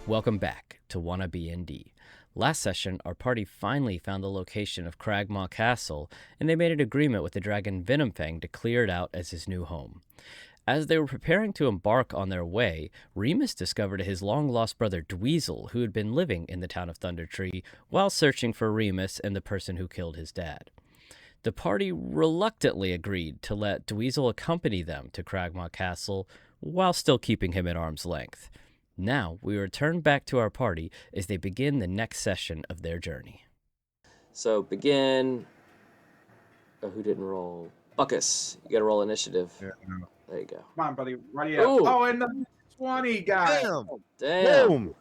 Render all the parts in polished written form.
Welcome back to WannaB&D. Last session, our party finally found the location of Cragmaw Castle, and they made an agreement with the dragon Venomfang to clear it out as his new home. As they were preparing to embark on their way, Reamus discovered his long-lost brother Dweezil, who had been living in the town of Thundertree while searching for Reamus and the person who killed his dad. The party reluctantly agreed to let Dweezil accompany them to Cragmaw Castle while still keeping him at arm's length. Now, we return back to our party as they begin the next session of their journey. So, begin... Oh, who didn't roll? Bucus, you gotta roll initiative. Yeah, no. There you go. Come on, buddy. Ready up. Oh, and the 20 guy. Damn. Boom.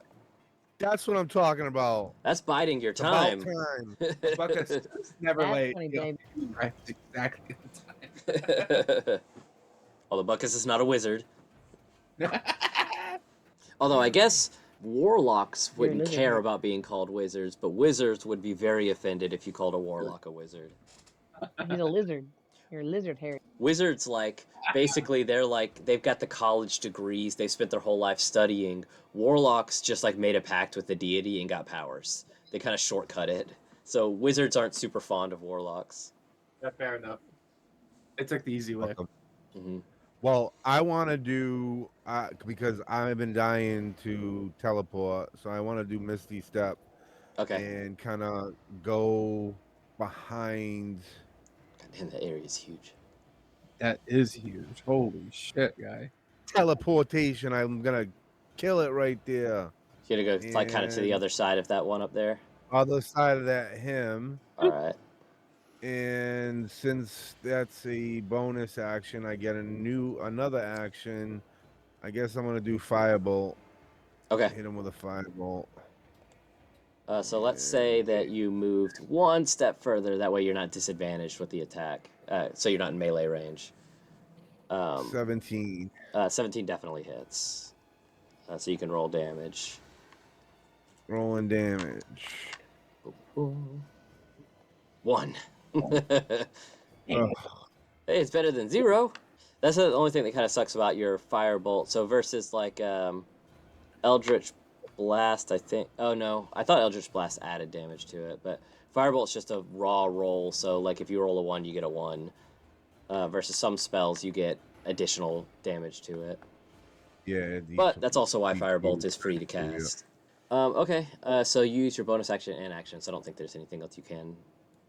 That's what I'm talking about. That's biding your time. About time. Bucus is never That's late. funny, baby. Right, exactly the time. Although Buckus is not a wizard. Although I guess warlocks wouldn't care about being called wizards, but wizards would be very offended if you called a warlock a wizard. He's a lizard. You're a lizard, Harry. Wizards, basically they've got the college degrees, they've spent their whole life studying. Warlocks just made a pact with the deity and got powers. They kind of shortcut it. So wizards aren't super fond of warlocks. Yeah, fair enough. They took the easy way. Mm-hmm. Well, I want to do, because I've been dying to teleport, so I want to do Misty Step. Okay. And kind of go behind. And the area is huge. That is huge. Holy shit, guy. Teleportation. I'm going to kill it right there. You're going to go kind of to the other side of that one up there? Other side of that him. All right. And since that's a bonus action, I get another action. I guess I'm gonna do Firebolt. Okay. Hit him with a Firebolt. So let's say that you moved one step further. That way you're not disadvantaged with the attack. So you're not in melee range. 17. 17 definitely hits. So you can roll damage. Rolling damage. 1. Hey, it's better than 0. That's the only thing that kind of sucks about your Firebolt. So versus Eldritch Blast, I think. Oh no, I thought Eldritch Blast added damage to it, but Firebolt's just a raw roll. So if you roll a 1, you get a 1. Versus some spells, you get additional damage to it. Yeah. But that's also why Firebolt is free to cast. Okay. So you use your bonus action and action. So I don't think there's anything else you can.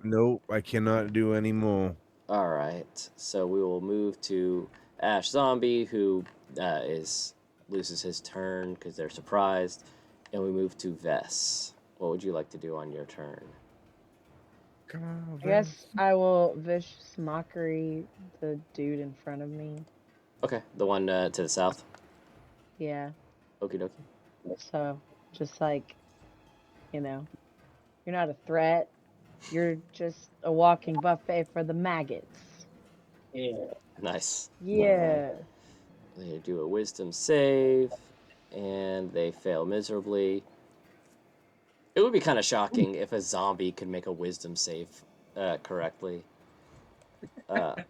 Nope, I cannot do any more. All right, so we will move to Ash Zombie, who loses his turn because they're surprised, and we move to Vess. What would you like to do on your turn? Come on, I guess I will vicious mockery the dude in front of me. Okay, the one to the south. Yeah. Okie dokie. So, just you're not a threat. You're just a walking buffet for the maggots. Yeah. Nice. Yeah. They do a wisdom save, and they fail miserably. It would be kind of shocking if a zombie could make a wisdom save correctly.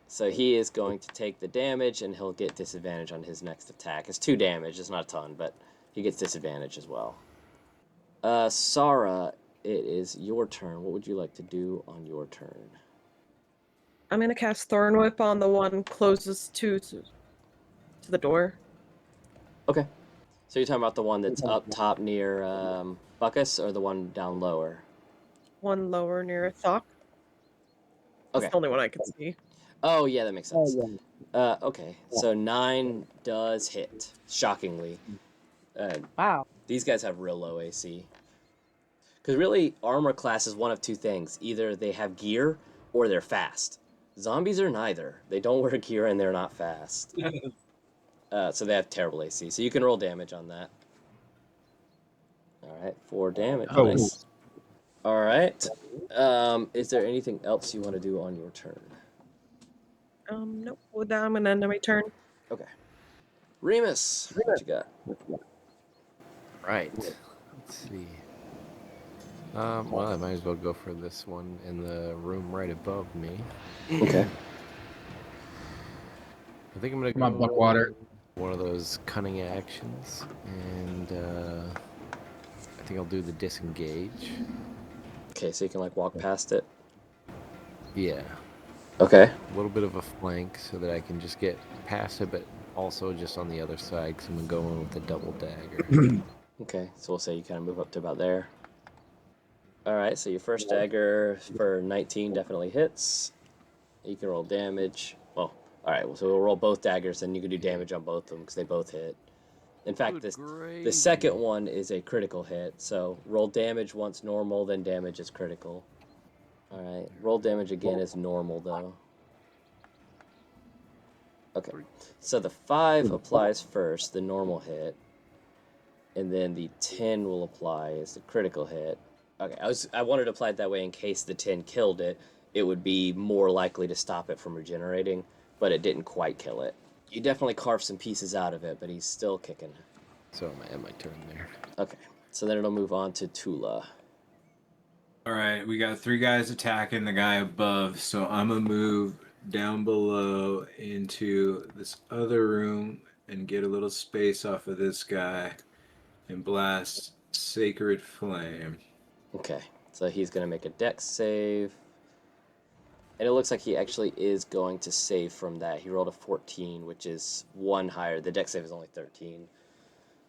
So he is going to take the damage, and he'll get disadvantage on his next attack. It's 2 damage. It's not a ton, but he gets disadvantage as well. Sarra, it is your turn. What would you like to do on your turn? I'm going to cast Thorn Whip on the one closest to the door. Okay. So you're talking about the one that's up top near Bucus, or the one down lower? One lower near Thokk. That's Okay. the only one I can see. Oh, yeah, that makes sense. Okay, so 9 does hit, shockingly. Wow. These guys have real low AC. Because really, armor class is one of 2 things. Either they have gear, or they're fast. Zombies are neither. They don't wear gear, and they're not fast. So they have terrible AC. So you can roll damage on that. All right, 4 damage. Oh. Nice. All right. Is there anything else you want to do on your turn? Nope. With that, I'm going to end my turn. Okay. Reamus, what you got? Right. Let's see. Well, I might as well go for this one in the room right above me. Okay. I think I'm gonna Come on, go Bleakwater. one of those cunning actions and think I'll do the disengage. Okay, so you can like walk past it. Yeah. Okay. A little bit of a flank so that I can just get past it, but also just on the other side because I'm going to go in with a double dagger. Okay, so we'll say you kind of move up to about there. Alright, so your first dagger for 19 definitely hits. You can roll damage. Well, alright, so we'll roll both daggers, and you can do damage on both of them because they both hit. In fact, the second one is a critical hit, so roll damage once normal, then damage is critical. Alright, roll damage again is normal, though. Okay, so the 5 applies first, the normal hit, and then the 10 will apply as the critical hit. Okay, I wanted to apply it that way in case the 10 killed it. It would be more likely to stop it from regenerating, but it didn't quite kill it. You definitely carved some pieces out of it, but he's still kicking. So I'm at my turn there. Okay, so then it'll move on to Tula. All right, we got 3 guys attacking the guy above, so I'm gonna move down below into this other room and get a little space off of this guy and blast Sacred Flame. Okay, so he's going to make a dex save. And it looks like he actually is going to save from that. He rolled a 14, which is 1 higher. The dex save is only 13.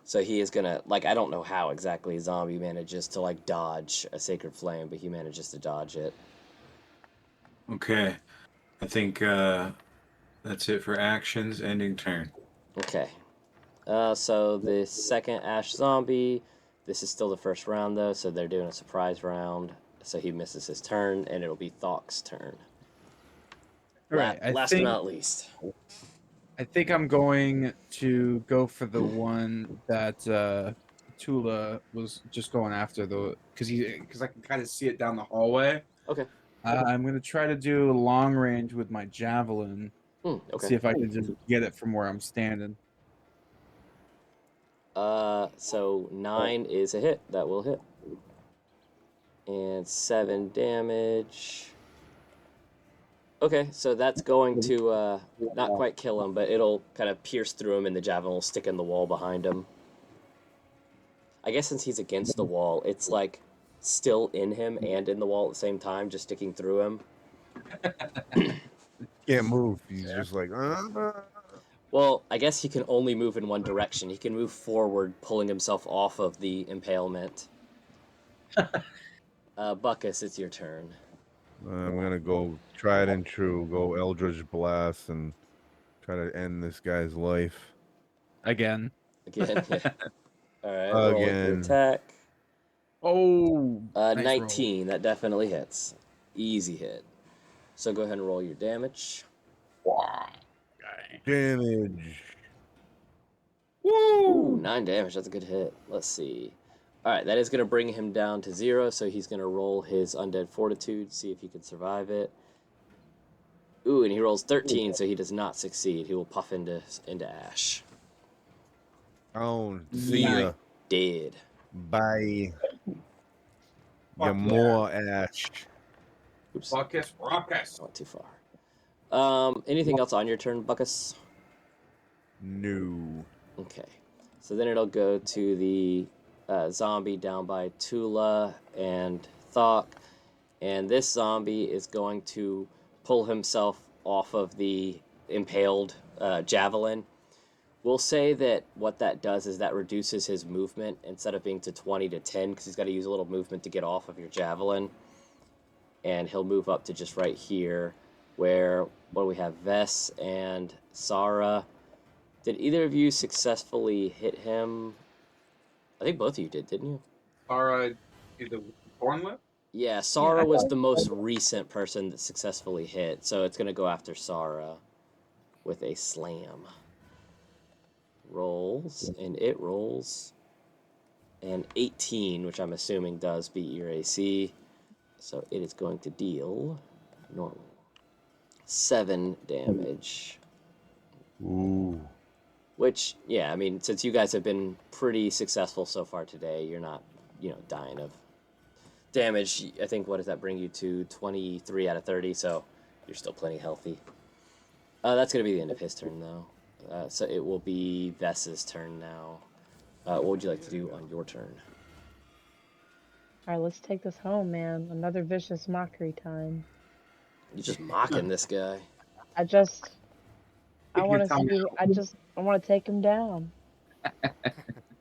So he is going to, like, I don't know how exactly a zombie manages to, like, dodge a Sacred Flame, but he manages to dodge it. Okay, I think that's it for actions. Ending turn. Okay. So the second Ash Zombie, this is still the first round, though, so they're doing a surprise round. So he misses his turn, and it'll be Thokk's turn. All right, Last but not least. I think I'm going to go for the one that Tula was just going after, because I can kind of see it down the hallway. Okay. I'm going to try to do long range with my javelin. Okay. See if I can just get it from where I'm standing. So 9 is a hit. That will hit. And 7 damage. Okay, so that's going to not quite kill him, but it'll kind of pierce through him, and the javelin will stick in the wall behind him. I guess since he's against the wall, it's like still in him and in the wall at the same time, just sticking through him. Can't move. He's just like, Well, I guess he can only move in one direction. He can move forward, pulling himself off of the impalement. Bucus, it's your turn. I'm gonna go tried and true, go Eldritch Blast and try to end this guy's life. Again. Again, yeah. Alright, rolling for Again. attack. Oh, nice 19, that definitely hits. Easy hit. So go ahead and roll your damage. Damage. Ooh, 9 damage, that's a good hit. Let's see. Alright, that is going to bring him down to 0, so he's going to roll his Undead Fortitude, see if he can survive it. Ooh, and he rolls 13, so he does not succeed. He will puff into ash. Oh, see ya. Dead. Bye. You're more ash. Oops, Rucus. I went too far. Anything else on your turn, Buckus? No. Okay. So then it'll go to the zombie down by Tula and Thokk. And this zombie is going to pull himself off of the impaled javelin. We'll say that what that does is that reduces his movement instead of being to 20 to 10 because he's got to use a little movement to get off of your javelin. And he'll move up to just right here where, what do we have, Vess and Sarra. Did either of you successfully hit him? I think both of you did, didn't you? Sarra, the Born Whip? Yeah, Sarra was the most recent person that successfully hit, so it's going to go after Sarra with a slam. Rolls, and it rolls an 18, which I'm assuming does beat your AC. So it is going to deal normal 7 damage. Ooh. Which, yeah, I mean, since you guys have been pretty successful so far today, you're not, dying of damage. I think, what does that bring you to? 23 out of 30, so you're still plenty healthy. That's going to be the end of his turn, though. So it will be Vess's turn now. What would you like to do on your turn? All right, let's take this home, man. Another vicious mockery time. You're just mocking this guy. I Take your want to time. see. I want to take him down.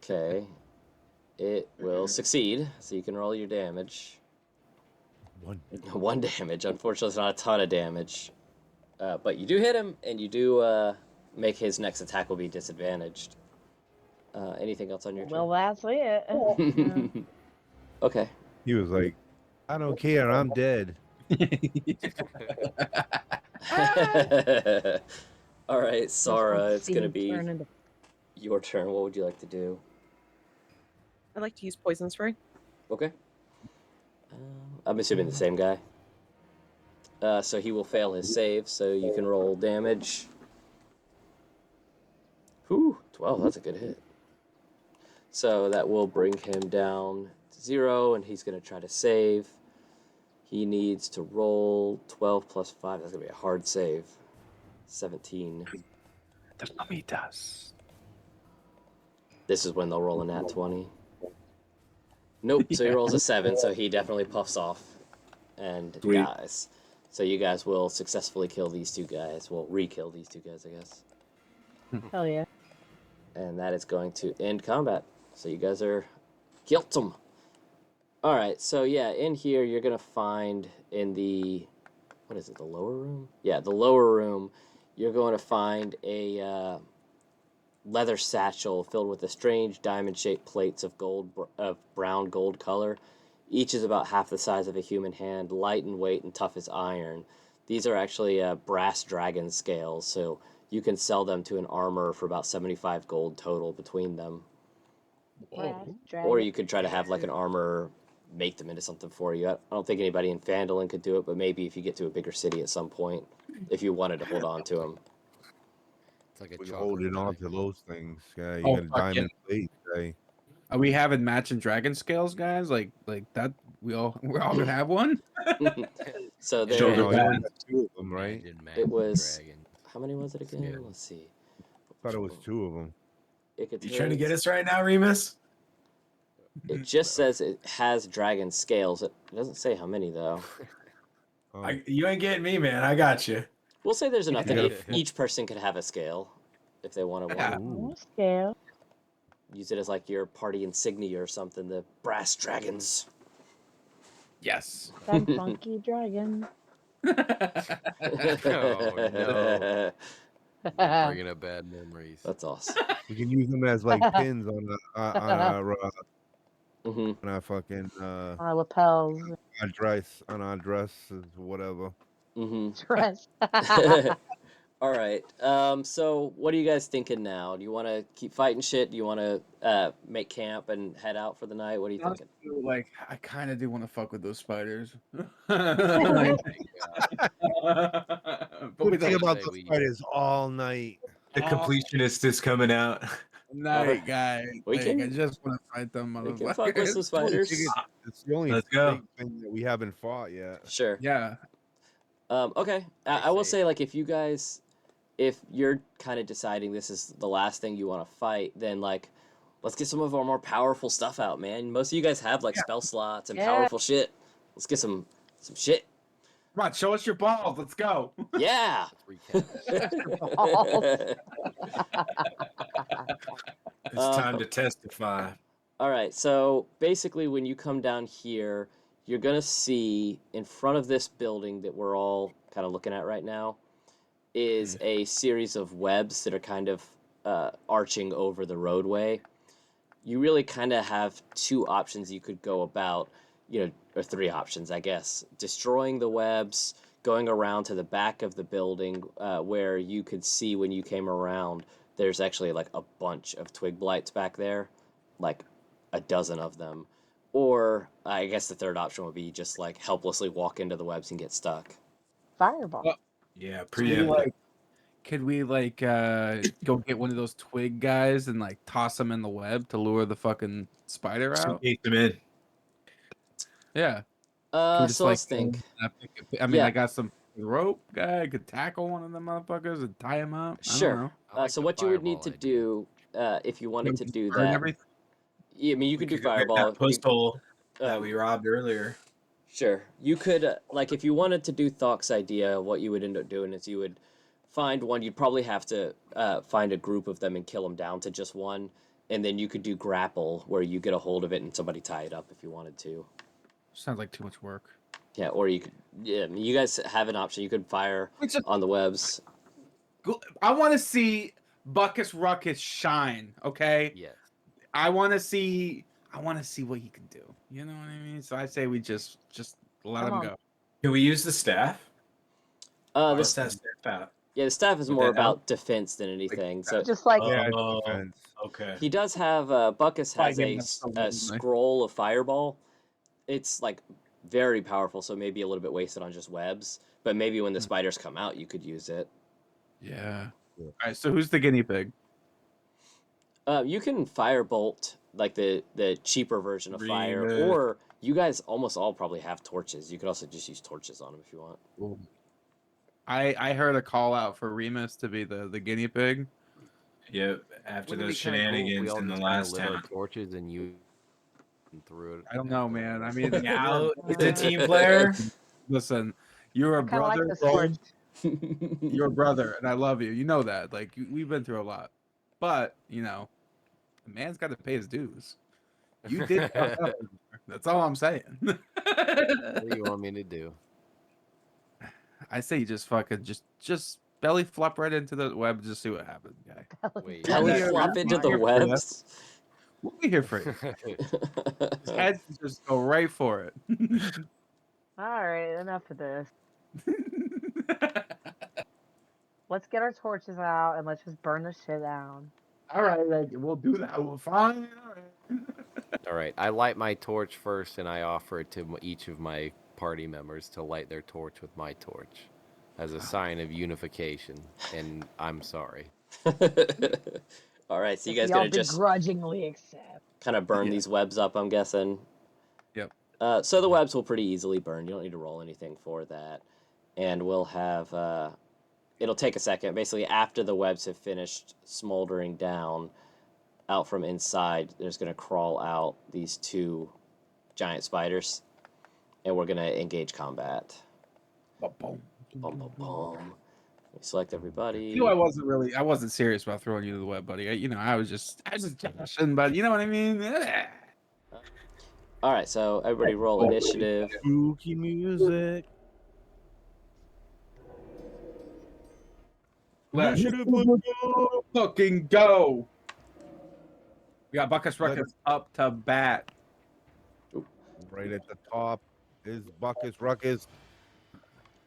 Okay. It will succeed, so you can roll your damage. 1 damage. Unfortunately, it's not a ton of damage. But you do hit him, and you do make his next attack will be disadvantaged. Anything else on your Well, that's it. turn? Okay. He was like, I don't care, I'm dead. All right, Sarra, Let's it's see going to him be turn into- your turn. What would you like to do? I'd like to use poison spray. Okay. I'm assuming the same guy. So he will fail his save, so you can roll damage. Whew, 12, that's a good hit. So that will bring him down to 0, and he's going to try to save. He needs to roll 12 plus 5. That's going to be a hard save. 17. The mummy does. This is when they'll roll a nat 20. Nope, so he rolls a 7, so he definitely puffs off and Sweet. dies. So you guys will successfully kill these two guys. Well, re-kill these two guys, I guess. Hell yeah. And that is going to end combat. So you guys are killed them. All right, so yeah, in here you're going to find in the, what is it, the lower room? Yeah, the lower room, you're going to find a leather satchel filled with the strange diamond-shaped plates of brown gold color. Each is about half the size of a human hand, light in weight and tough as iron. These are actually brass dragon scales, so you can sell them to an armorer for about 75 gold total between them. Brass Or dragon. you could try to have like an armorer make them into something for you. I don't think anybody in Phandalin could do it, but maybe if you get to a bigger city at some point, if you wanted to hold on to them. It's like a We're chocolate holding on die. to those things. Yeah, you Oh, got a fuck diamond plate. Guy. Are we having matching dragon scales, guys? Like that? We're all gonna have one. So Yeah, there, No, bad. you only got 2 of them, right? Imagine it was, dragon. how many was it again? Scale. Let's see. I thought it was 2 of them. You trying to get us right now, Reamus? It just says it has dragon scales. It doesn't say how many, though. Oh, You ain't getting me, man. I got you. We'll say there's enough that Yeah. each person could have a scale if they wanted one. Yeah. ooh. Oh, scale. Use it as like your party insignia or something. The brass dragons. Yes. Them funky dragon. Oh, no. Bringing up bad memories. That's awesome. We can use them as like pins on Hmm. our fucking Our lapels. on our dresses, whatever. Hmm. Dress. All right. So what are you guys thinking now? Do you want to keep fighting shit? Do you want to make camp and head out for the night? What are you thinking? Like I kind of do want to fuck with those spiders. Oh, But We we think don't about say the we- spiders all night. The completionist is coming out. night, guy. We Like, can- I just want to fight them We can motherfuckers. fuck with some spiders. It's the only Let's go. big thing that we haven't fought yet. Sure. Yeah. Okay. I will say, like, if you're kind of deciding this is the last thing you want to fight, then, like, let's get some of our more powerful stuff out, man. Most of you guys have, like, spell slots and Yeah. powerful shit. Let's get some shit. Come on, show us your balls. Let's go. Yeah. Balls. It's time to testify. All right, so basically when you come down here, you're going to see in front of this building that we're all kind of looking at right now is a series of webs that are kind of arching over the roadway. You really kind of have 2 options you could go about, or 3 options, I guess. Destroying the webs, going around to the back of the building where you could see when you came around, there's actually like a bunch of twig blights back there, like a dozen of them. Or I guess the third option would be just like helplessly walk into the webs and get stuck. Fireball. Yeah, Could we go get one of those twig guys and like toss them in the web to lure the fucking spider out? Eat them in. Yeah. Can we So let's go think. and I mean, Yeah. I got some rope guy. I could tackle one of them motherfuckers and tie him up. I don't Sure. know. I like So the what you would need fireball to idea. do if you wanted to do Burn that, everything? I mean, you could do Could go get fireball. that post hole. that we robbed earlier. Sure. You could, like, if you wanted to do Thokk's idea, what you would end up doing is you would find one. You'd probably have to find a group of them and kill them down to just one. And then you could do grapple, where you get a hold of it and somebody tie it up if you wanted to. Sounds like too much work. Yeah, or you could, yeah, you guys have an option. You could fire on the webs. I want to see Bucus Rucus shine, okay? Yes. I want to see what he can do. You know what I mean? So I say we just let Come him on. go. Can we use the staff? What's The that staff out? Yeah, the staff is Would more that about help? defense than anything. So Just like Yeah, Oh, defense. okay. he does have Buckus has Fighting a us so a easily. scroll of fireball. It's like very powerful, so maybe a little bit wasted on just webs. But maybe when the spiders come out, you could use it. Yeah. All right. So who's the guinea pig? You can firebolt like the cheaper version of fire, Reamus. or you guys almost all probably have torches. You could also just use torches on them if you want. I heard a call out for Reamus to be the guinea pig. Yep. After Wouldn't it those be kinda cool if we shenanigans all in the just kinda last lit our town. torches and you threw it. I don't know, man. I mean, Yeah, it's a team player. Listen, you're a kind of like brother. the sword. You're a brother, and I love you. You know that. Like we've been through a lot, but you know, a man's got to pay his dues. You did. Fuck up. That's all I'm saying. What do you want me to do? I say you just fucking just belly flop right into the web, just see what happens, guy. Wait. Belly Yeah, flop yeah, into yeah. the webs. We'll be here for you. His head just go right for it. All right, enough of this. Let's get our torches out and let's just burn the shit down. All right, we'll do that. We'll fine. All right. All right. I light my torch first, and I offer it to each of my party members to light their torch with my torch, as a sign of unification. And I'm sorry. All right, so you guys Y'all gonna just begrudgingly accept. kind of burn Yeah. these webs up, I'm guessing. Yep. So the webs will pretty easily burn. You don't need to roll anything for that. And we'll have, it'll take a second. Basically, after the webs have finished smoldering down, out from inside, there's going to crawl out these two giant spiders. And we're going to engage combat. Boom. Boom, boom, boom. We select everybody. You know, I wasn't serious about throwing you to the web, buddy. I was just joshing, but you know what I mean? All right, so everybody roll initiative. Spooky music. Let's fucking go. We got Bucus Ruckus up to bat. Right at the top is Bucus Ruckus.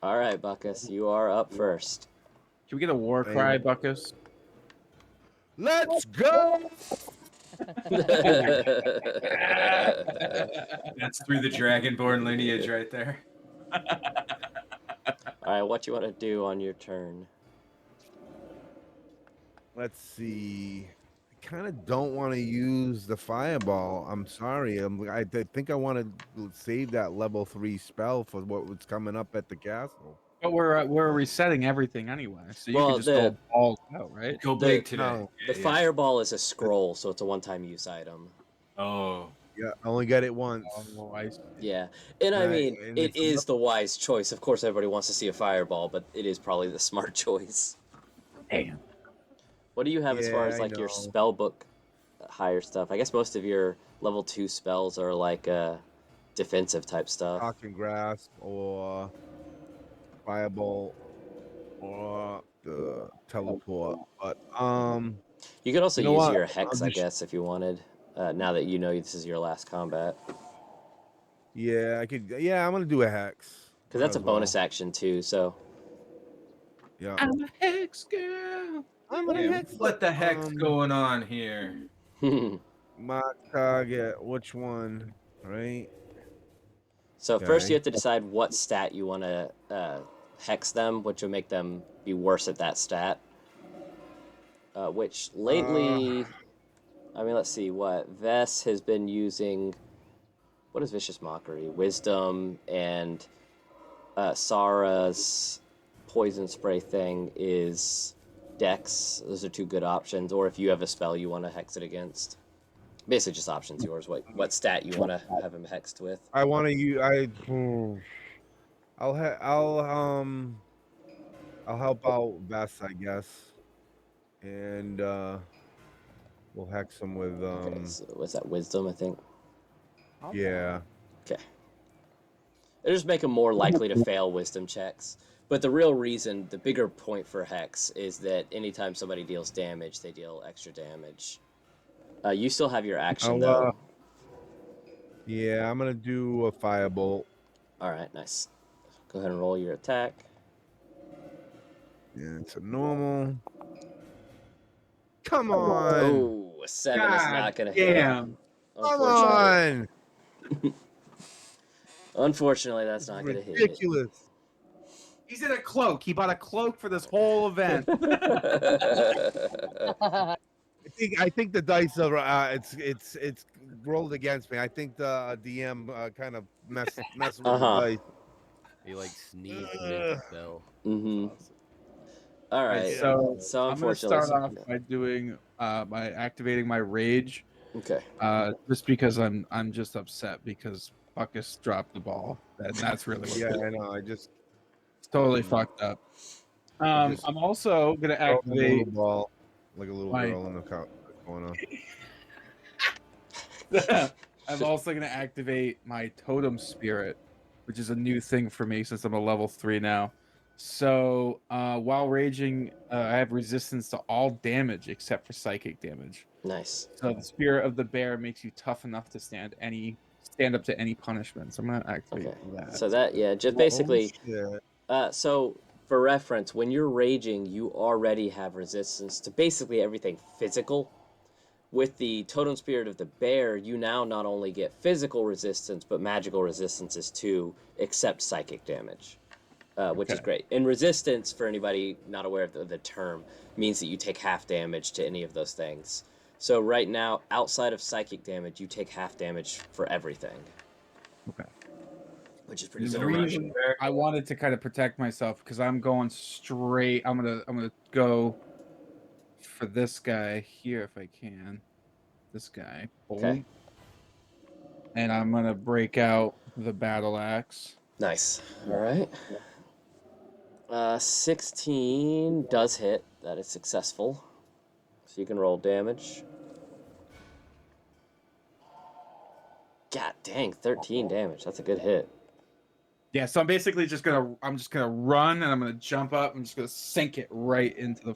All right, Buckus, you are up first. Can we get a war cry, Buckus? Let's go! That's through the Dragonborn lineage right there. All right, what you want to do on your turn? Let's see. I kind of don't want to use the fireball. I'm sorry. I think I want to save that level 3 spell for what was coming up at the castle. But we're resetting everything anyway, so you Well, can just go balls out, right? Go big today. No. The fireball is a scroll, so it's a one-time use item. Oh. Yeah, I only got it once. Oh, I see. Yeah, and I Right, mean, and it it's is the wise choice. Of course, everybody wants to see a fireball, but it is probably the smart choice. Damn. What do you have as far Yeah, as I like your know. spell book higher stuff? I guess most of your level 2 spells are like defensive type stuff. Talking grasp or fireball or the teleport. But You could also You know use what? your hex, I'll I just- guess, if you wanted. Now that you know this is your last combat, yeah, I could. Yeah, I'm gonna do a hex. because that's a Might as well. bonus action too. So Yeah. I'm a hex girl. I'm gonna Yeah, hex. what the heck's Um, going on here? My target. Which one? Right. So first Okay. you have to decide what stat you want to hex them, which will make them be worse at that stat. Which lately, I mean, let's see what Vess has been using. What is Vicious Mockery? Wisdom, and Sarra's poison spray thing is Dex. Those are two good options. Or if you have a spell you want to hex it against. Basically, just options yours. What stat you want to have him hexed with? I want to use. I'll help out Vess, I guess, and we'll hex him with Okay, so what's that? Wisdom, I think. yeah. Okay. It'll just make him more likely to fail wisdom checks. But the real reason, the bigger point for hex, is that anytime somebody deals damage, they deal extra damage. You still have your action though. Yeah, I'm gonna do a firebolt. All right, nice. Go ahead and roll your attack. Yeah, it's a normal. Come on! Oh, a 7 is not gonna hit. Damn. Come on! Unfortunately, that's not gonna hit. Ridiculous. He's in a cloak. He bought a cloak for this whole event. I think the dice are it's rolled against me. I think the DM kind of messed with the dice. He like sneezed and then fell. Mm-hmm. All right. So I'm gonna unfortunately, start off by doing by activating my rage. Okay. Just because I'm just upset because Bucus dropped the ball. And that's really what Yeah, I know. I just it's totally fucked up. I'm also gonna activate a ball like a little my- girl in the corner. I'm also gonna activate my totem spirit, which is a new thing for me since I'm a level 3 now. So while raging, I have resistance to all damage except for psychic damage. Nice. So the spirit of the bear makes you tough enough to stand up to any punishment. So I'm gonna activate that. So that just basically. So for reference, when you're raging, you already have resistance to basically everything physical. With the totem spirit of the bear, you now not only get physical resistance, but magical resistances too, except psychic damage, which is great. And resistance, for anybody not aware of the term, means that you take half damage to any of those things. So right now, outside of psychic damage, you take half damage for everything. Okay. Which is pretty The good. reason I wanted to kind of protect myself because I'm going straight. I'm gonna go for this guy here if I can. This guy. Boom. Okay. And I'm gonna break out the battle axe. Nice. All right. 16 does hit. That is successful. So you can roll damage. God dang, 13 damage. That's a good hit. Yeah, so I'm basically just gonna run and I'm gonna jump up. I'm just gonna sink it right into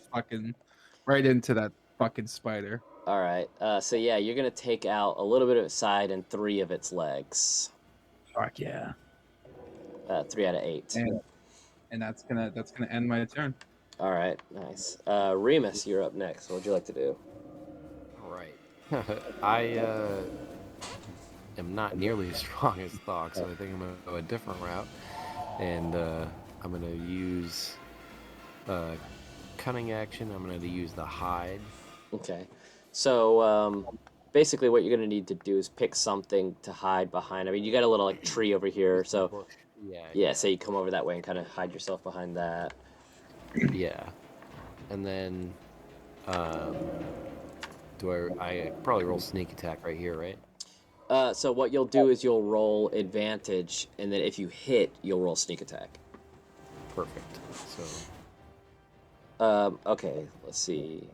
that fucking spider. All right. So yeah, you're gonna take out a little bit of its side and 3 of its legs. Fuck yeah. 3 out of 8. And that's gonna end my turn. All right. Nice. Reamus, you're up next. What would you like to do? All right. I am not nearly as strong as Thokk, so I think I'm gonna go a different route, and I'm gonna use cunning action. I'm gonna use the hide. Okay. So basically, what you're gonna need to do is pick something to hide behind. I mean, you got a little like tree over here, so yeah. So you come over that way and kind of hide yourself behind that. Yeah, and then I probably roll sneak attack right here, right? So what you'll do is you'll roll advantage, and then if you hit, you'll roll sneak attack. Perfect. So. Okay. Let's see.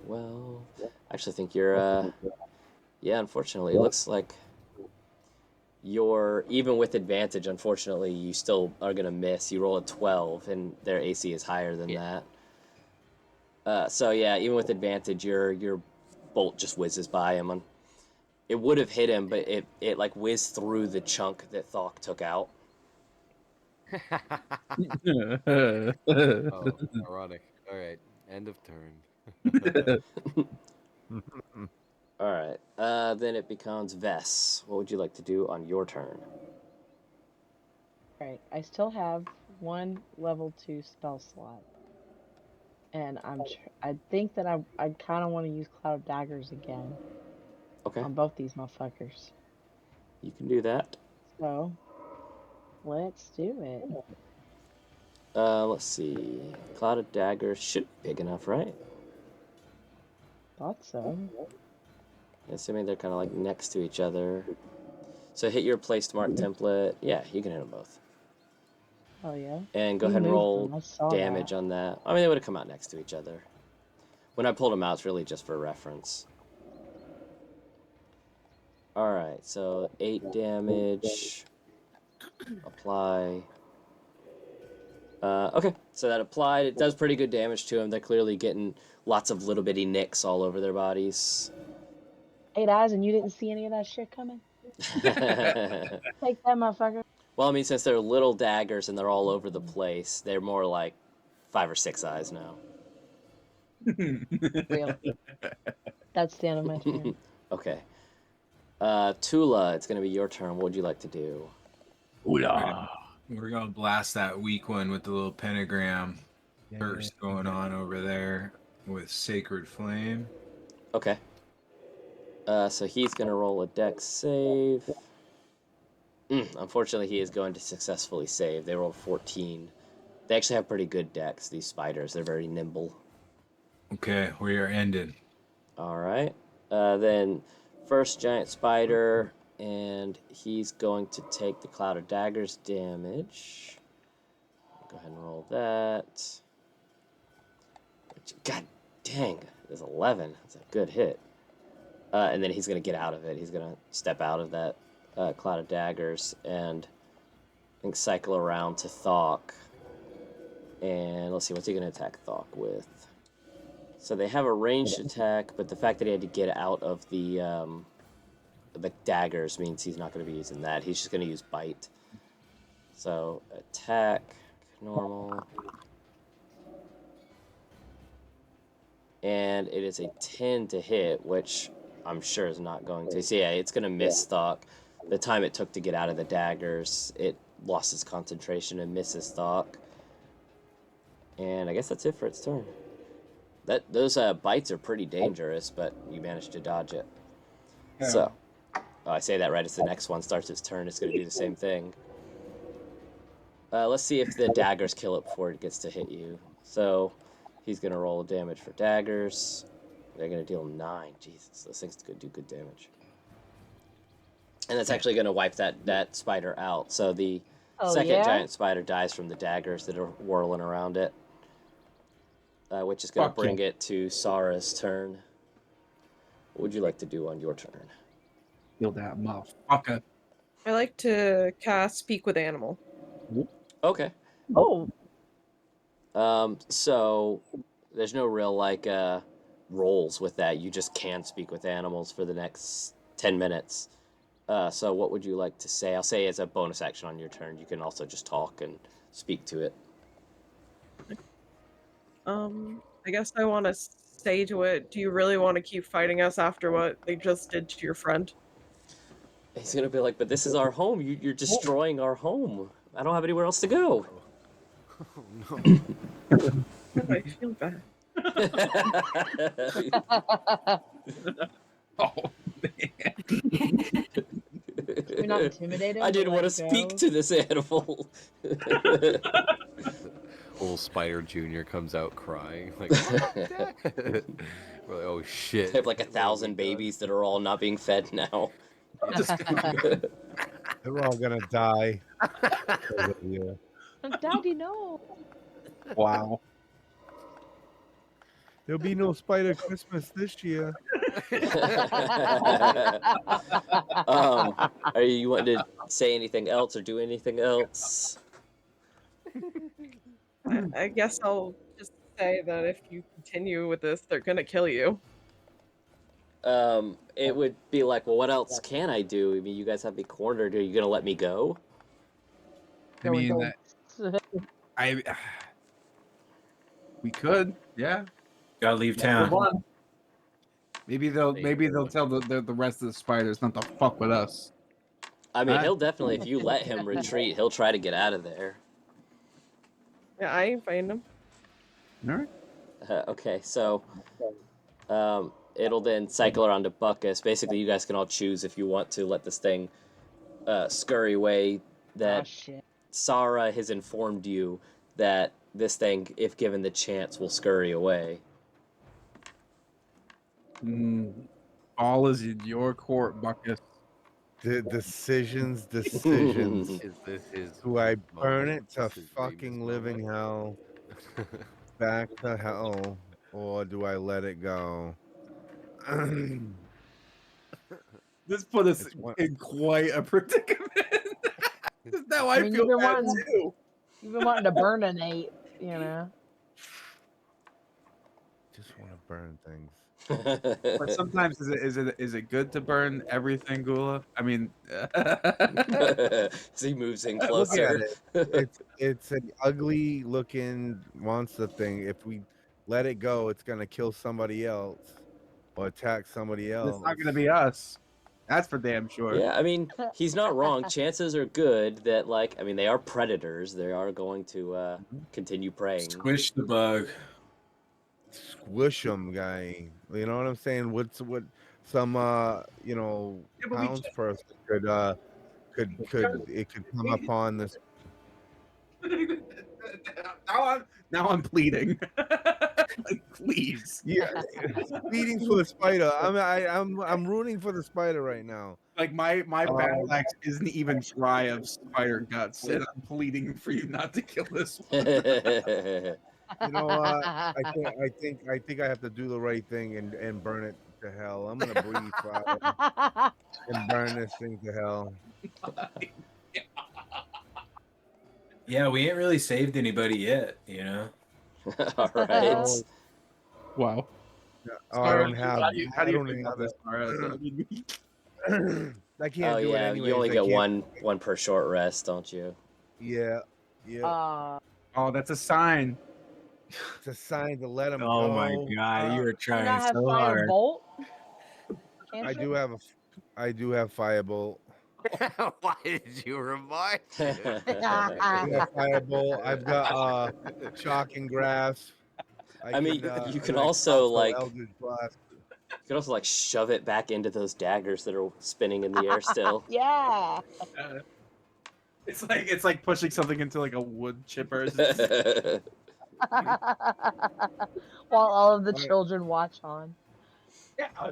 12. I actually think you're. Yeah. Unfortunately, it looks like you're even with advantage. Unfortunately, you still are gonna miss. You roll a 12, and their AC is higher than that. So yeah, even with advantage, your bolt just whizzes by him. It would have hit him, but it like whizzed through the chunk that Thokk took out. Oh, ironic. All right, end of turn. All right. Then it becomes Vess. What would you like to do on your turn? Right. I still have 1 level 2 spell slot. And I think that I kind of want to use Cloud Daggers again. Okay. On both these motherfuckers. You can do that. So, let's do it. Let's see. Cloud of Daggers should be big enough, right? Thought so. Assuming they're kind of like next to each other. So hit your place mark template. Yeah, you can hit them both. Oh yeah. And go You ahead and moved roll them, I saw damage that. on that. I mean, they would have come out next to each other. When I pulled them out, it's really just for reference. Alright, so 8 damage. Apply. Okay, so that applied. It does pretty good damage to them. They're clearly getting lots of little bitty nicks all over their bodies. 8 eyes and you didn't see any of that shit coming? Take that, motherfucker. Well, I mean, since they're little daggers and they're all over the place, they're more like 5 or 6 eyes now. Real. That's the end of my turn. Okay. Tula, it's going to be your turn. What would you like to do? We're gonna blast that weak one with the little pentagram burst going on over there with Sacred Flame. Okay. So he's going to roll a dex save. Unfortunately, he is going to successfully save. They rolled 14. They actually have pretty good decks, these spiders. They're very nimble. Okay, we are ended. All right. Then first giant spider, and he's going to take the Cloud of Daggers damage. Go ahead and roll that. God dang, there's 11. That's a good hit. And then he's going to get out of it. He's going to step out of that Cloud of Daggers and I think cycle around to Thokk. And let's see, what's he going to attack Thokk with? So they have a ranged attack, but the fact that he had to get out of the daggers means he's not going to be using that. He's just going to use bite. So attack, normal. And it is a 10 to hit, which I'm sure is not going to. So yeah, it's going to miss Thokk. The time it took to get out of the daggers, it lost its concentration and misses Thokk. And I guess that's it for its turn. Those bites are pretty dangerous, but you managed to dodge it. Yeah. So, I say that right as the next one starts its turn. It's going to do the same thing. Let's see if the daggers kill it before it gets to hit you. So, he's going to roll damage for daggers. They're going to deal 9. Jesus, those things could do good damage. And that's actually going to wipe that spider out. So the second giant spider dies from the daggers that are whirling around it. Which is going to bring it to Sarra's turn. What would you like to do on your turn? Kill that motherfucker. I like to cast Speak with Animal. Okay. Oh. So there's no real rolls with that. You just can speak with animals for the next 10 minutes. So what would you like to say? I'll say as a bonus action on your turn, you can also just talk and speak to it. I guess I want to say to it, do you really want to keep fighting us after what they just did to your friend? He's going to be like, but this is our home. You're destroying our home. I don't have anywhere else to go. Oh, no. I feel bad. Oh, man. You're not intimidated? I didn't want to speak to this animal. Old Spider Jr. comes out crying. Like, we're like, oh shit. They have like 1,000 babies that are all not being fed now. They're all gonna die. Daddy, no. Wow. There'll be no Spider Christmas this year. Are you wanting to say anything else or do anything else? I guess I'll just say that if you continue with this, they're gonna kill you. It would be like, well, what else can I do? I mean, you guys have me cornered. Are you gonna let me go? I mean, we could, yeah. Gotta leave town. Maybe they'll tell the rest of the spiders not to fuck with us. I mean, he'll definitely, if you let him retreat, he'll try to get out of there. Yeah, I ain't fighting them. All right. Okay, so it'll then cycle around to Bucus. Basically, you guys can all choose if you want to let this thing scurry away. That Sarra has informed you that this thing, if given the chance, will scurry away. ball is in your court, Buckus. Decisions. Is this his Do I moment? burn it to This is Reamus' fucking living moment? hell, back to hell, or do I let it go? This put us It's one- in quite a predicament. Now I mean, feel you've been bad wanting- too. You've been wanting to burn an 8, you know. Just want to burn things. But sometimes is it good to burn everything, Gula? I mean, As he moves in Look at closer. it. It's an ugly looking monster thing. If we let it go, it's gonna kill somebody else or attack somebody else. it's not gonna be us. That's for damn sure. Yeah, I mean, he's not wrong. Chances are good that, like, I mean, they are predators. They are going to continue preying. Squish the bug. Squish them, guy. You know what I'm saying? What some you know, Yeah, but we pounds person could it could come upon this. now I'm pleading. Like, please. Yeah, feeding for the spider. I'm rooting for the spider right now. Like my battle axe isn't even dry of spider guts, and I'm pleading for you not to kill this one. You know what? I think I have to do the right thing and burn it to hell. I'm gonna breathe fire and burn this thing to hell. Yeah, we ain't really saved anybody yet, you know. All right. Wow. Oh, I don't have. How do you I feel about this, Sarra? I can't Oh do it yeah, anyway. you only get one per short rest, don't you? Yeah. Oh, that's a sign. It's a sign to let him go. Oh my god, you were Do you trying not have so fire hard. bolt? I do have firebolt. Why did you remind me? I got firebolt. I've got chalk and grass. I mean, you can and I also like Eldritch Blast. you can also like shove it back into those daggers that are spinning in the air still. Yeah. It's like pushing something into like a wood chipper. While all of the children watch on. Yeah, I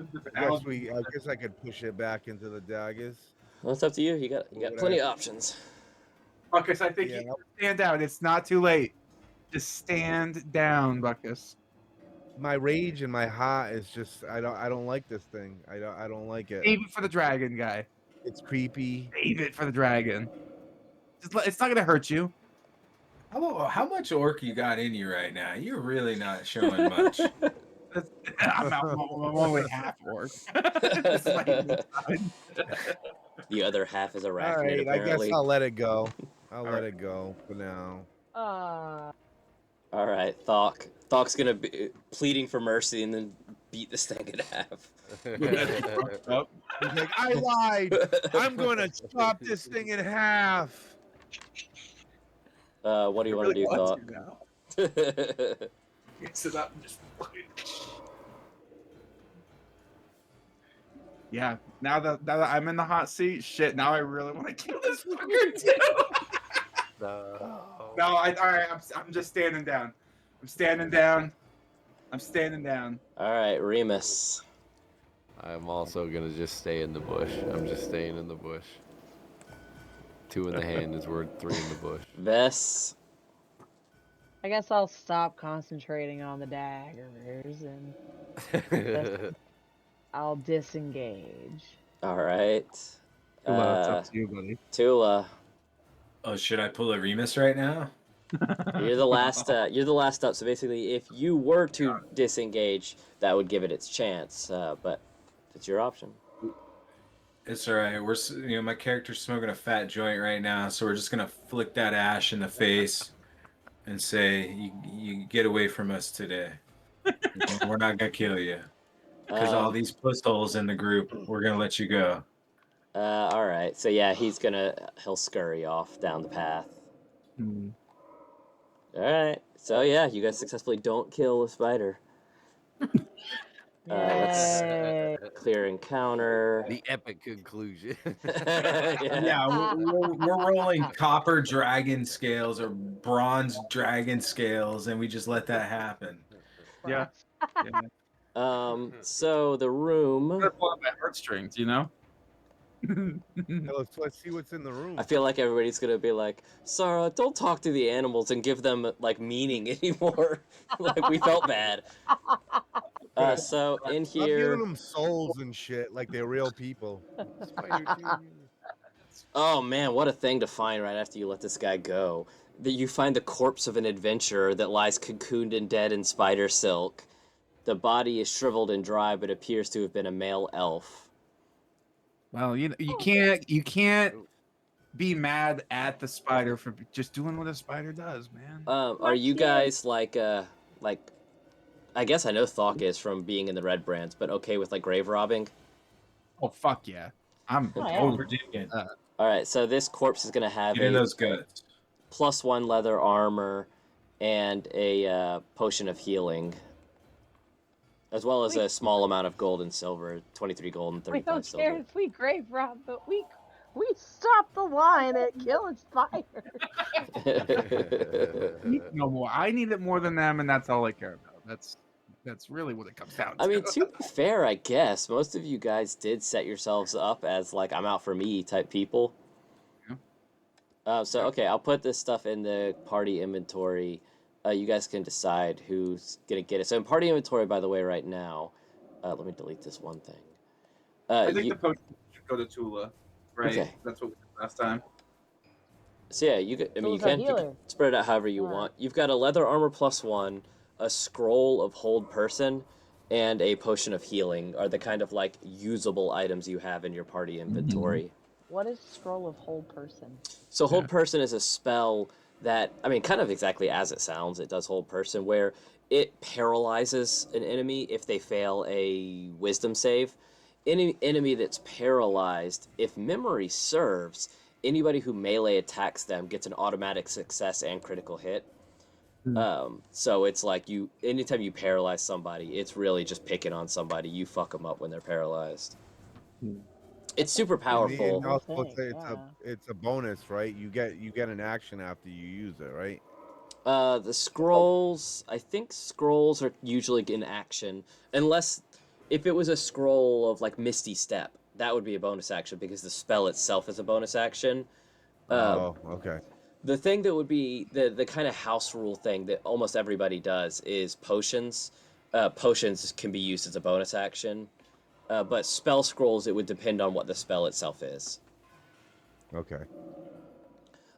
guess I could push it back into the daggers. Well, it's up to you. You got plenty of options. Buckus, I think you can stand down. It's not too late. Just stand down, Buckus. My rage and my heart is just I don't like this thing. I don't like it. Save it for the dragon, guy. It's creepy. Save it for the dragon. It's not gonna hurt you. How much orc you got in you right now? You're really not showing much. I'm only half orc. The other half is arachnid, All right, apparently. I guess I'll let it go. I'll let it go for now. All right, Thokk. Thokk's gonna be pleading for mercy and then beat this thing in half. He's like, I lied. I'm going to chop this thing in half. What do you want to do, Thokk? Sit up and just. Yeah, now that I'm in the hot seat, shit. Now I really want to kill this fucker too. No, all right. I'm just standing down. I'm standing down. All right, Reamus. I'm also gonna just stay in the bush. I'm just staying in the bush. 2 in the hand is worth 3 in the bush. Vess. I guess I'll stop concentrating on the daggers and I'll disengage. All right. Tula, it's up to you, buddy. Tula. Oh, should I pull a Reamus right now? You're the last. You're the last up. So basically, if you were to disengage, that would give it its chance. But it's your option. It's all right. My character's smoking a fat joint right now, so we're just gonna flick that ash in the face and say, "You get away from us today. We're not gonna kill you because all these puss-holes in the group. We're gonna let you go." All right. So yeah, he'll scurry off down the path. All right. So yeah, you guys successfully don't kill a spider. Let's clear encounter. The epic conclusion. Yeah, we're rolling copper dragon scales or bronze dragon scales, and we just let that happen. Yeah. So the room. I'm gonna pull out my heartstrings, you know. Let's see what's in the room. I feel like everybody's gonna be like, Sarra, don't talk to the animals and give them like meaning anymore. Like we felt bad. So in Stop giving here. them souls and shit like they're real people. Spider Junior. Oh man, what a thing to find right after you let this guy go. That you find the corpse of an adventurer that lies cocooned and dead in spider silk. The body is shriveled and dry, but appears to have been a male elf. Well, you can't be mad at the spider for just doing what a spider does, man. Are you guys like I guess I know Thokk is from being in the Red Brands, but okay with like grave robbing? Oh fuck yeah, I'm We're doing it. All right, so this corpse is gonna have Get in a those guts. +1 leather armor and a potion of healing, as well as a small amount of gold and silver, 23 gold and 35 We don't silver. care if we grave rob, but we stop the line at killing spiders. No more. I need it more than them, and that's all I care about. That's really what it comes down to. I mean, to be fair, I guess most of you guys did set yourselves up as like I'm out for me type people. Yeah. So okay, I'll put this stuff in the party inventory. You guys can decide who's gonna get it. So in party inventory, by the way, right now, let me delete this one thing. I think the potion should go to Tula, right? Okay. That's what we did last time. So yeah, you can spread it out however you want. You've got a leather armor +1, a scroll of hold person, and a potion of healing are the kind of like usable items you have in your party inventory. What is scroll of hold person? So hold person is a spell that, I mean, kind of exactly as it sounds, it does hold person, where it paralyzes an enemy if they fail a wisdom save. Any enemy that's paralyzed, if memory serves, anybody who melee attacks them gets an automatic success and critical hit. So it's like anytime you paralyze somebody, it's really just picking on somebody. You fuck them up when they're paralyzed. It's super powerful. And also it's a bonus, right? You get an action after you use it, right? The scrolls, I think scrolls are usually in action, unless if it was a scroll of like Misty Step, that would be a bonus action because the spell itself is a bonus action. Okay. The thing that would be the kind of house rule thing that almost everybody does is potions. Potions can be used as a bonus action, but spell scrolls, it would depend on what the spell itself is. Okay.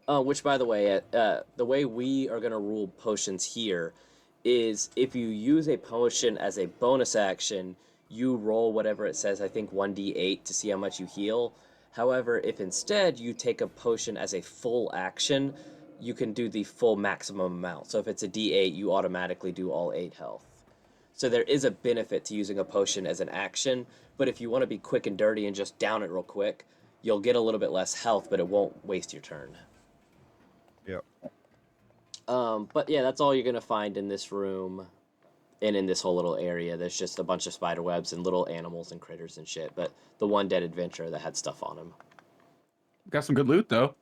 Which, by the way, the way we are going to rule potions here is if you use a potion as a bonus action, you roll whatever it says, I think 1d8 to see how much you heal. However, if instead you take a potion as a full action, you can do the full maximum amount. So if it's a d8, you automatically do all 8 health. So there is a benefit to using a potion as an action, but if you want to be quick and dirty and just down it real quick, you'll get a little bit less health, but it won't waste your turn. Yep. But yeah, that's all you're going to find in this room and in this whole little area. There's just a bunch of spider webs and little animals and critters and shit, but the one dead adventurer that had stuff on him. Got some good loot, though.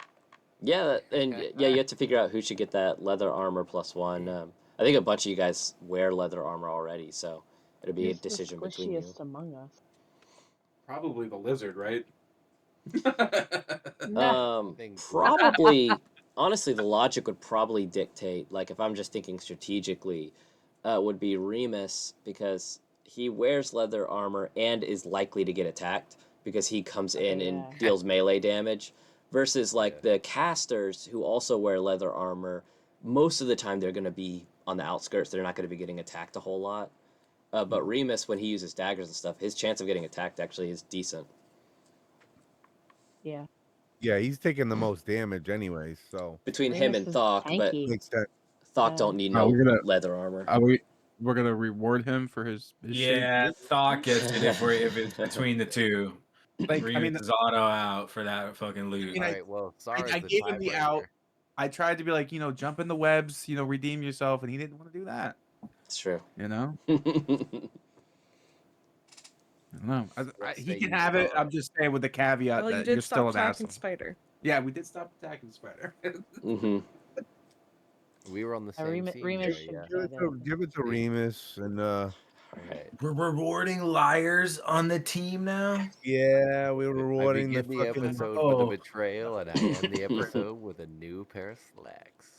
Yeah, and yeah, you have to figure out who should get that leather armor +1. I think a bunch of you guys wear leather armor already, so it'll be a decision between you. Among us? Probably the lizard, right? Probably, honestly, the logic would probably dictate, like if I'm just thinking strategically, would be Reamus, because he wears leather armor and is likely to get attacked because he comes in and deals melee damage, versus like the casters who also wear leather armor. Most of the time they're going to be on the outskirts. They're not going to be getting attacked a whole lot. But Reamus, when he uses daggers and stuff, his chance of getting attacked actually is decent. Yeah. Yeah, he's taking the most damage anyways, so. Between him and Thokk, but Thokk don't need leather armor. We're going to reward him for his yeah, shit. Thokk gets it if it's between the two. Like, Reamus is auto out for that fucking loot. Alright, well, Sarra's I the gave him the out. tiebreaker. I tried to be like, jump in the webs, redeem yourself, and he didn't want to do that. It's true. I don't know. He can have it. I'm just saying with the caveat that you're still an asshole. Spider. Yeah, we did stop attacking spider. We were on the same team. Give it to Reamus, and Right. We're rewarding liars on the team now. Yeah, we're I rewarding the begin the fucking. episode with a betrayal, and I end the episode with a new pair of slacks.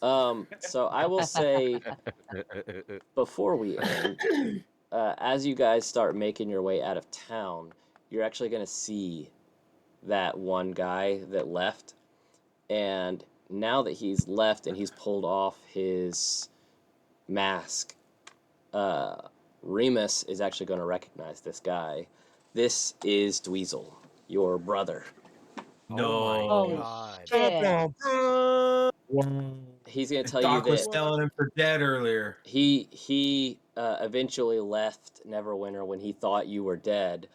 So I will say before we end, as you guys start making your way out of town, you're actually going to see that one guy that left. And now that he's left and he's pulled off his mask, Reamus is actually going to recognize this guy. This is Dweezil, your brother. No. Oh, God. shit. He's going to tell you Thokk was that selling him for dead earlier. he eventually left Neverwinter when he thought you were dead,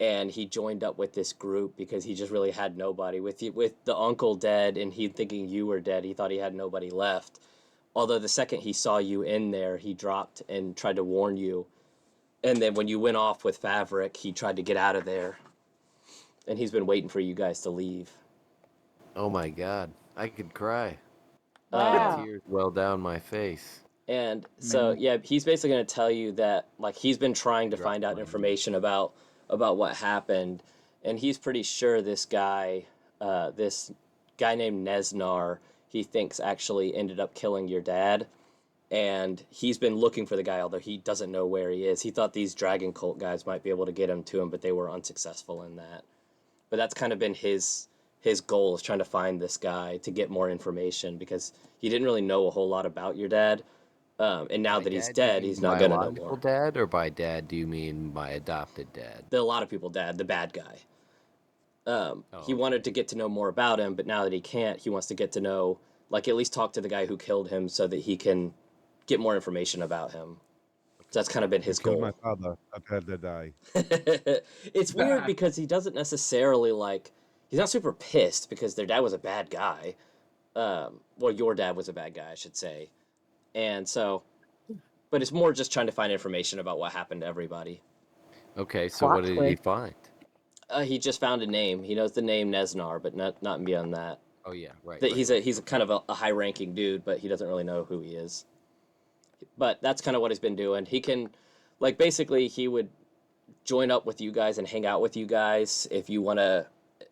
and he joined up with this group because he just really had nobody. With the uncle dead and he thinking you were dead, he thought he had nobody left. Although the second he saw you in there, he dropped and tried to warn you. And then when you went off with Favrik, he tried to get out of there. And he's been waiting for you guys to leave. Oh my God. I could cry. Wow. Tears well down my face. And so, yeah, he's basically going to tell you that, like, he's been trying to Drop find out my information about what happened. And he's pretty sure this guy named Nesnar, he thinks actually ended up killing your dad. And he's been looking for the guy, although he doesn't know where he is. He thought these dragon cult guys might be able to get him to him, but they were unsuccessful in that. But that's kind of been his goal, is trying to find this guy to get more information, because he didn't really know a whole lot about your dad. And now that he's dead, he's not going to know more. Dad, or by dad do you mean my adopted dad? A lot of people dad, the bad guy. He wanted to get to know more about him, but now that he can't, he wants to get to know, like, at least talk to the guy who killed him so that he can get more information about him. So that's kind of been his goal. My father, I've had to die. It's weird because he doesn't necessarily, like, he's not super pissed because their dad was a bad guy. Well, your dad was a bad guy, I should say. And so, but it's more just trying to find information about what happened to everybody. Okay, so what did he find? He just found a name. He knows the name Nesnar, but not beyond that. Oh yeah, right. He's a kind of a high-ranking dude, but he doesn't really know who he is. But that's kind of what he's been doing. He can, like, basically he would join up with you guys and hang out with you guys if you want to,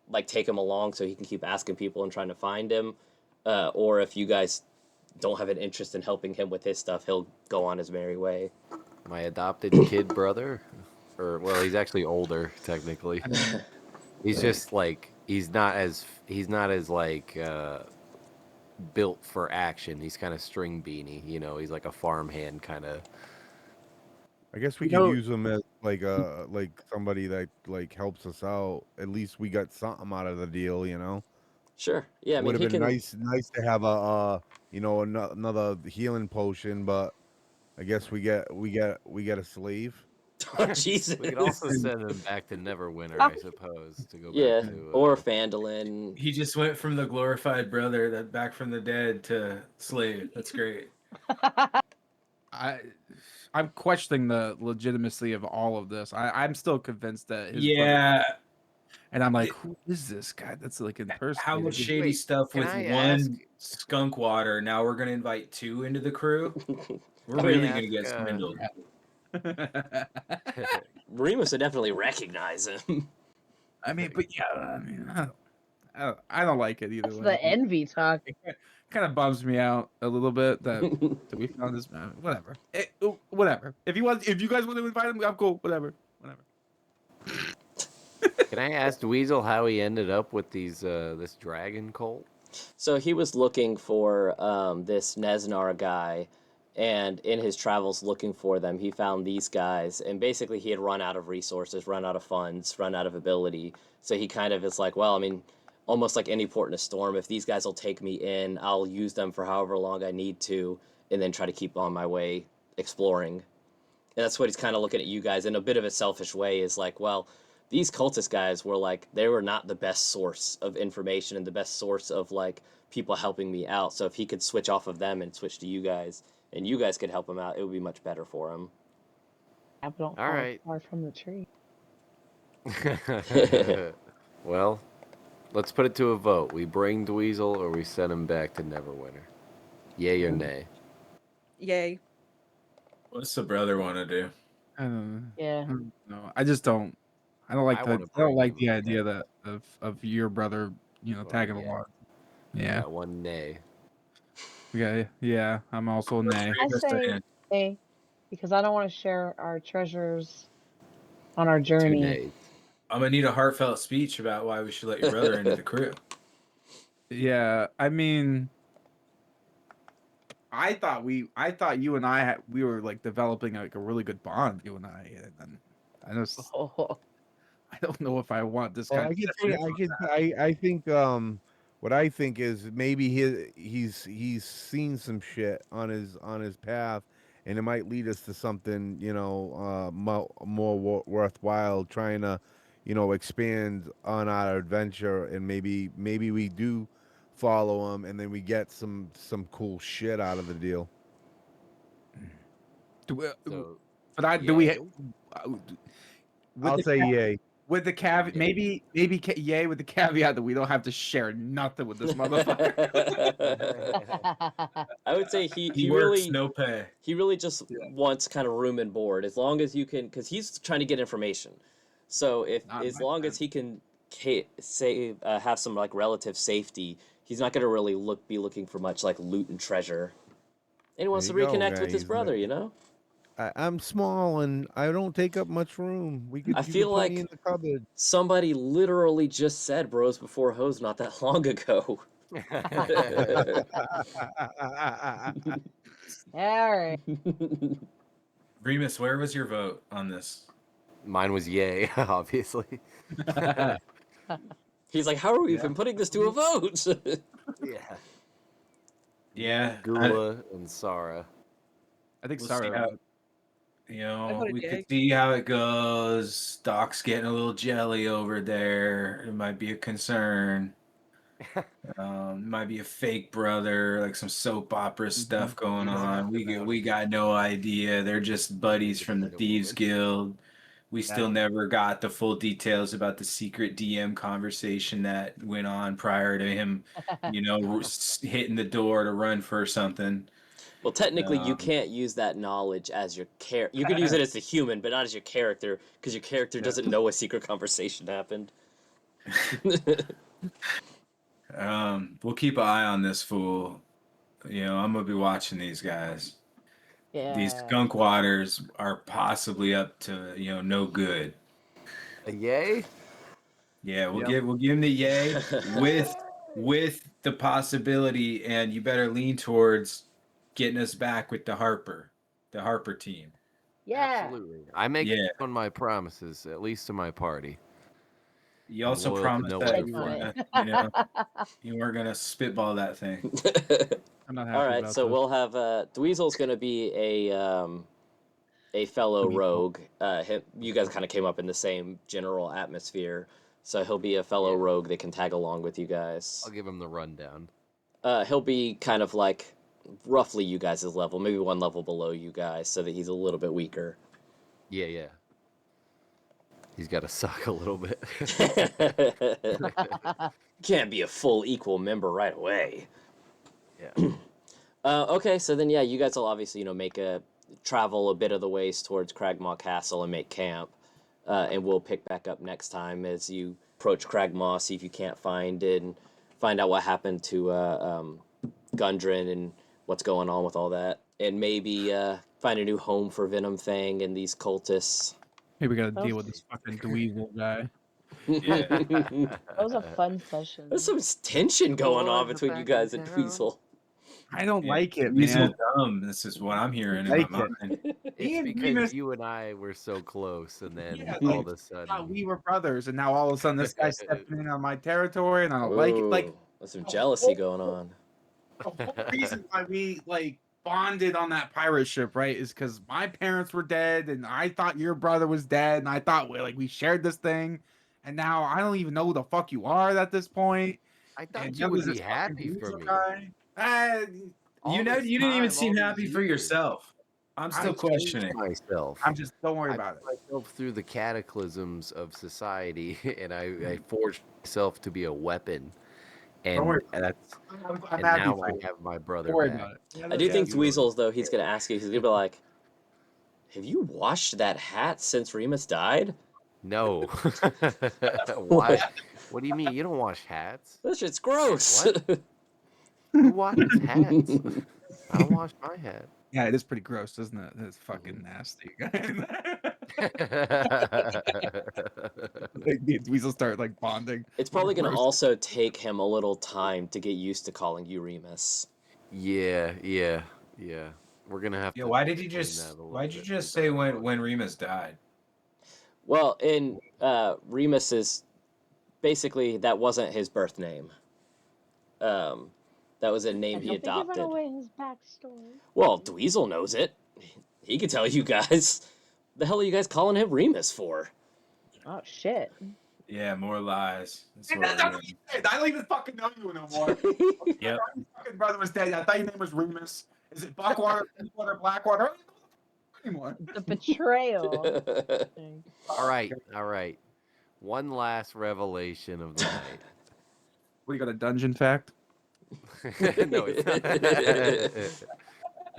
like, take him along so he can keep asking people and trying to find him. Or if you guys don't have an interest in helping him with his stuff, he'll go on his merry way. My adopted kid brother, or well, he's actually older technically. He's just like he's not as like built for action. He's kind of string beanie, you know. He's like a farmhand kind of. I guess we could use him as like somebody that like helps us out. At least we got something out of the deal, you know. Sure. Yeah, I mean, would have been nice to have a another healing potion, but I guess we get a slave. Oh, Jesus. We could also send him back to Neverwinter, I suppose, to go back to. Or Phandalin. He just went from the glorified brother that back from the dead to slave. That's great. I'm questioning the legitimacy of all of this. I'm still convinced that his brother, and I'm like, who is this guy? That's like in person. How much shady stuff with one skunk water? Now we're gonna invite 2 into the crew. We're really gonna get swindled. Reamus would definitely recognize him. I mean, but yeah, I mean, I don't like it either way. The envy talk. It kind of bums me out a little bit that we found this man. Whatever. Whatever. If you guys want to invite him, I'm cool. Whatever. Can I ask Dweezil how he ended up with these this dragon cult? So he was looking for this Nesnar guy, and in his travels looking for them, he found these guys, and basically he had run out of resources, run out of funds, run out of ability. So he kind of is like, well, I mean, almost like any port in a storm, if these guys will take me in, I'll use them for however long I need to, and then try to keep on my way exploring. And that's what he's kind of looking at you guys in a bit of a selfish way, is like, well, these cultist guys were like, they were not the best source of information and the best source of like people helping me out. So if he could switch off of them and switch to you guys, and you guys could help him out, it would be much better for him. Apple don't fall far from the tree. Well, let's put it to a vote. We bring Dweezil or we send him back to Neverwinter. Yay or nay? Yay. What's the brother want to do? I don't Yeah. know. I just don't. I don't like I the. wanna I don't bring like him the back. idea that of your brother, Oh, tagging yeah. along. I Yeah. got one nay. Yeah. I'm also a nay. I Just say saying. A, because I don't want to share our treasures on our 2 journey. nays. I'm gonna need a heartfelt speech about why we should let your brother into the crew. Yeah. I mean, I thought you and we were like developing like a really good bond, you and I, and then I just Oh, I don't know if I want this Well, kind I of could shit say, from that. I think, what I think is maybe he's seen some shit on his path, and it might lead us to something, more worthwhile, trying to, expand on our adventure, and maybe we do follow him, and then we get some cool shit out of the deal. So, Do we yay. uh, with I'll the say yay. with the caveat, Yay. maybe yay with the caveat that we don't have to share nothing with this motherfucker. I would say He he works, really no pay. he really just Yeah. wants kind of room and board as long as you can, because he's trying to get information. So if Not as my long time. as he can save have some like relative safety, he's not going to really be looking for much like loot and treasure. And he wants to There you go, reconnect with his guys. brother, you know. I'm small and I don't take up much room. I You feel could put me like in the cupboard. somebody literally just said bros before hoes not that long ago. Harry. Reamus, where was your vote on this? Mine was yay, obviously. He's like, how are we Yeah. even putting this to a vote? Yeah. Yeah, Gula and Sarra. I think We'll sorry. see how, I voted we yay. could see how it goes. Doc's getting a little jelly over there. It might be a concern. Might be a fake brother, like some soap opera stuff going You don't have on. to We got no idea. They're just buddies from the Independent Thieves woman. Guild. We still Yeah. never got the full details about the secret DM conversation that went on prior to him, hitting the door to run for something. Well, technically, you Um, can't use that knowledge as your character. You could use it as a human, but not as your character, because your character doesn't know a secret conversation happened. we'll keep an eye on this fool. I'm gonna be watching these guys. These Yeah. skunk waters are possibly up to no good. A yay? Yeah, we'll Yep. give him the yay with the possibility, and you better lean towards getting us back with the Harper team. Yeah. Absolutely. I make Yeah. on my promises, at least to my party. You I'm also loyal to promised no that other you friend. weren't gonna spitball that thing. I'm not happy All right, about so this. we'll have Dweezil's going to be a fellow Dweezil. rogue. You guys kind of came up in the same general atmosphere, so he'll be a fellow Yeah. rogue that can tag along with you guys. I'll give him the rundown. He'll be kind of like roughly you guys' level, maybe one level below you guys, so that he's a little bit weaker. Yeah. He's got to suck a little bit. Can't be a full equal member right away. Yeah. Okay, so then you guys will obviously travel a bit of the ways towards Cragmaw Castle and make camp, and we'll pick back up next time as you approach Cragmaw, see if you can't find it, and find out what happened to Gundren and what's going on with all that, and maybe find a new home for Venom Fang and these cultists. Hey, we gotta deal with this fucking Dweezil guy. That was a fun session. There's some tension going on Boys are between you back guys in and town. Dweezil. I don't Yeah. like it, Weasel man. dumb. This is what I'm hearing in Like my it. mind. It's Me and because Remus you and I were so close, and then Yeah, all like, of a thought sudden, we were brothers, and now all of a sudden this guy's stepping in on my territory, and I don't like it. Like Ooh, there's some jealousy going on. the whole reason why we like bonded on that pirate ship, right, is because my parents were dead, and I thought your brother was dead, and I thought we shared this thing, and now I don't even know who the fuck you are at this point. I And thought there you was would this be fucking happy for Dweezil me. guy. All this You didn't even time, seem all these happy for years. yourself. I'm still I questioning. myself. I'm just don't worry I about it. put myself through the cataclysms of society, and I forged myself to be a weapon. And worry. that's I'm and happy now for I you. have my brother Don't worry back. about it. I do think you are Dweezil, though, he's going to ask you, he's going to be like, Have you washed that hat since Reamus died? No. Why? What do you mean? You don't wash hats? That shit's gross. What? Who washes hats? I don't wash my hat. Yeah, it is pretty gross, isn't it? It's fucking nasty. Like, these weasels start like bonding. It's probably going to Gross. also take him a little time to get used to calling you Reamus. Yeah. We're gonna have to. Why'd you explain just that a little why'd you bit. just say when Remus died? Well, in Remus's, basically, that wasn't his birth name. That was a name he Don't be adopted. giving away his backstory. Well, Dweezil knows it. He could tell you guys. The hell are you guys calling him Remus for? Oh shit. Yeah, more lies. That's And what that's we're not doing. what you said. I don't even fucking know you no more. Yep. Your fucking brother was dead. I thought your name was Remus. Is it Buckwater, Bleakwater, Blackwater? I don't even know anymore. The betrayal. All right. One last revelation of the night. What, you got a dungeon fact? No, it's not.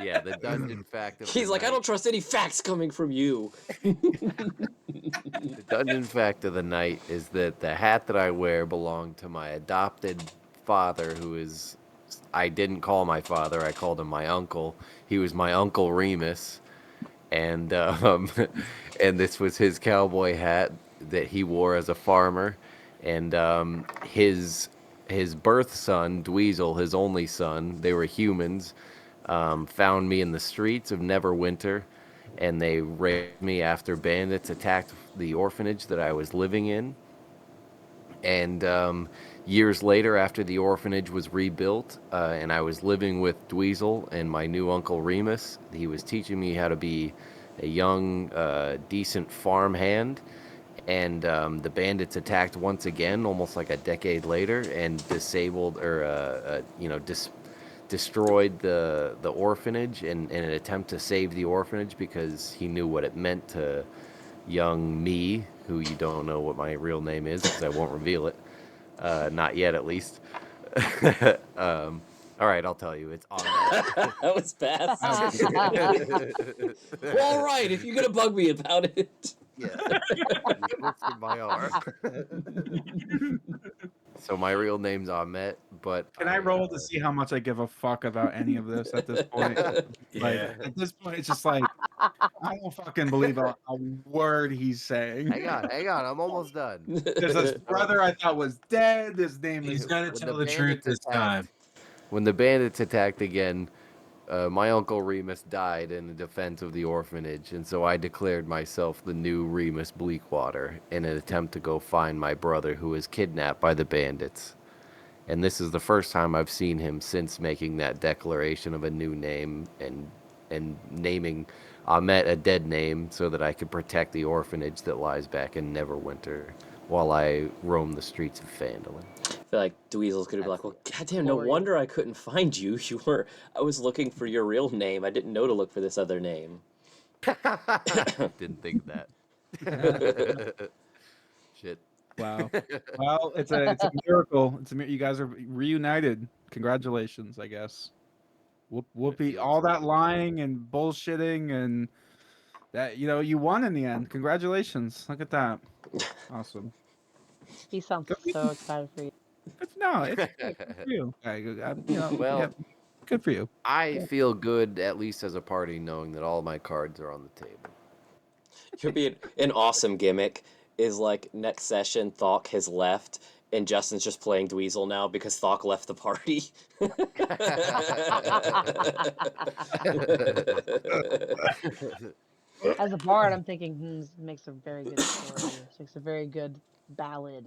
Yeah, the dungeon fact of He's the like, I night. don't trust any facts coming from you. The dungeon fact of the night is that the hat that I wear belonged to my adopted father, who is... I didn't call my father, I called him my uncle. He was my Uncle Reamus. And and this was his cowboy hat that he wore as a farmer. And his birth son, Dweezil, his only son, they were humans, found me in the streets of Neverwinter, and they raped me after bandits attacked the orphanage that I was living in. And years later, after the orphanage was rebuilt, and I was living with Dweezil and my new Uncle Reamus, he was teaching me how to be a young, decent farm hand. And the bandits attacked once again, almost like a decade later, and disabled or destroyed the orphanage in an attempt to save the orphanage, because he knew what it meant to young me, who you don't know what my real name is, because I won't reveal it, not yet at least. All right, I'll tell you. It's on That was fast. Well, all right, if you're going to bug me about it. Yeah. You twisted my arm. So my real name's Ahmet, but Can I roll to see how much I give a fuck about any of this at this point? Like, at this point, it's just like, I don't fucking believe a word he's saying. Hang on, I'm almost done. There's this brother I thought was dead. His name He's is... gonna When tell the the truth bandits this time. When the bandits attacked again, my Uncle Reamus died in the defense of the orphanage, and so I declared myself the new Reamus Bleakwater in an attempt to go find my brother, who was kidnapped by the bandits. And this is the first time I've seen him since making that declaration of a new name and naming Ahmet a dead name so that I could protect the orphanage that lies back in Neverwinter while I roam the streets of Phandalin. I feel like Dweezil's gonna be like, well, goddamn, no wonder I couldn't find you. I was looking for your real name. I didn't know to look for this other name. Didn't think that. Shit. Wow. Well, it's a miracle. You guys are reunited. Congratulations, I guess. Whoopee. All that lying and bullshitting and that, you won in the end. Congratulations. Look at that. Awesome. He sounds so excited for you. No, it's good for you. Well, yeah, good for you. I feel good, at least as a party, knowing that all my cards are on the table. Could be an awesome gimmick. Is like next session, Thokk has left, and Justin's just playing Dweezil now because Thokk left the party. As a bard, I'm thinking, this makes a very good story. This makes a very good ballad.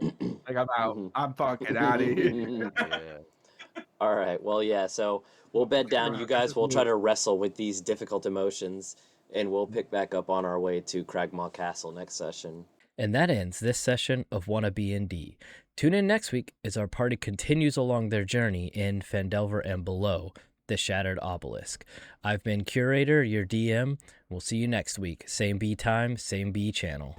Like, I'm out. I'm fucking out of here. Yeah. All right. Well, yeah. So we'll bed down. You guys will try to wrestle with these difficult emotions, and we'll pick back up on our way to Cragmaw Castle next session. And that ends this session of WannaB&D. Tune in next week as our party continues along their journey in Phandelver and below the Shattered Obelisk. I've been Curator, your DM. We'll see you next week. Same B time, same B channel.